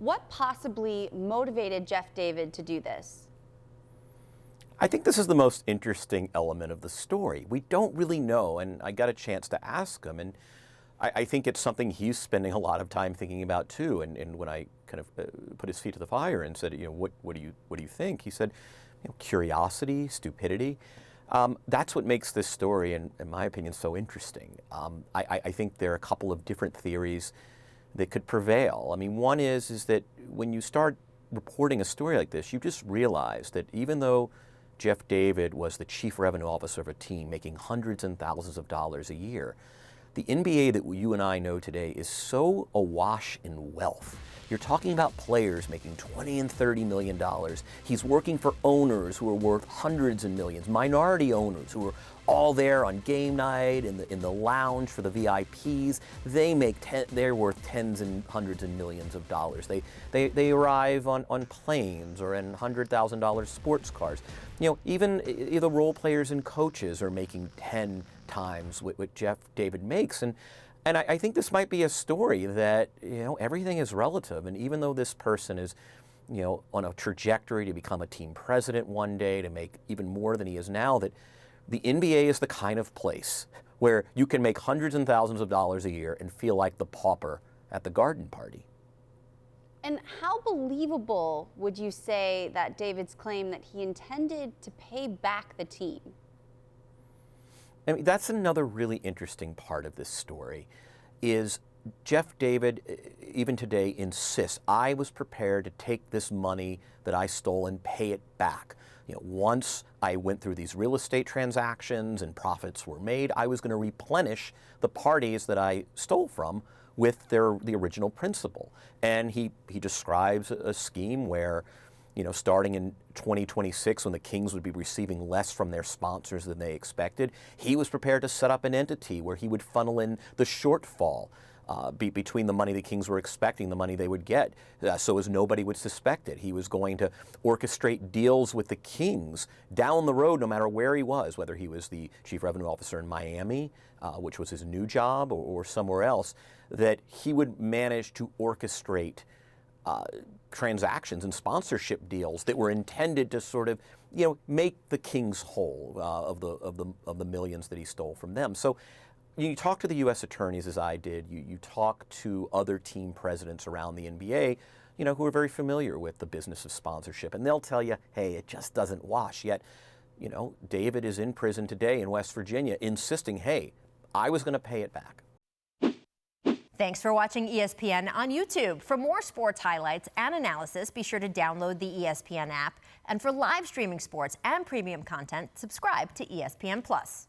What possibly motivated Jeff David to do this? I think this is the most interesting element of the story. We don't really know, and I got a chance to ask him, and I think it's something he's spending a lot of time thinking about too. And when I kind of put his feet to the fire and said, what do you think? He said, curiosity, stupidity. That's what makes this story, in my opinion, so interesting. I think there are a couple of different theories that could prevail. I mean, one is that when you start reporting a story like this, you just realize that even though Jeff David was the chief revenue officer of a team making hundreds and thousands of dollars a year, the NBA that you and I know today is so awash in wealth. You're talking about players making $20 and $30 million. He's working for owners who are worth hundreds of millions, minority owners who are all there on game night in the lounge for the VIPs. They're worth tens and hundreds of millions of dollars. They arrive on planes or in $100,000 sports cars. Even the role players and coaches are making 10 times what Jeff David makes. And I think this might be a story that, everything is relative. And even though this person is, on a trajectory to become a team president one day, to make even more than he is now, that the NBA is the kind of place where you can make hundreds and thousands of dollars a year and feel like the pauper at the garden party. And how believable would you say that David's claim that he intended to pay back the team? I mean, that's another really interesting part of this story, is Jeff David, even today, insists, I was prepared to take this money that I stole and pay it back. Once I went through these real estate transactions and profits were made, I was going to replenish the parties that I stole from with the original principal. And he describes a scheme where, starting in 2026, when the Kings would be receiving less from their sponsors than they expected, he was prepared to set up an entity where he would funnel in the shortfall between the money the Kings were expecting, the money they would get, so as nobody would suspect it. He was going to orchestrate deals with the Kings down the road, no matter where he was, whether he was the chief revenue officer in Miami, which was his new job, or somewhere else, that he would manage to orchestrate transactions and sponsorship deals that were intended to sort of, make the Kings whole of the millions that he stole from them. So you talk to the U.S. attorneys, as I did. You talk to other team presidents around the NBA, who are very familiar with the business of sponsorship, and they'll tell you, hey, it just doesn't wash. Yet, David is in prison today in West Virginia, insisting, hey, I was going to pay it back. Thanks for watching ESPN on YouTube. For more sports highlights and analysis, be sure to download the ESPN app. And for live streaming sports and premium content, subscribe to ESPN Plus.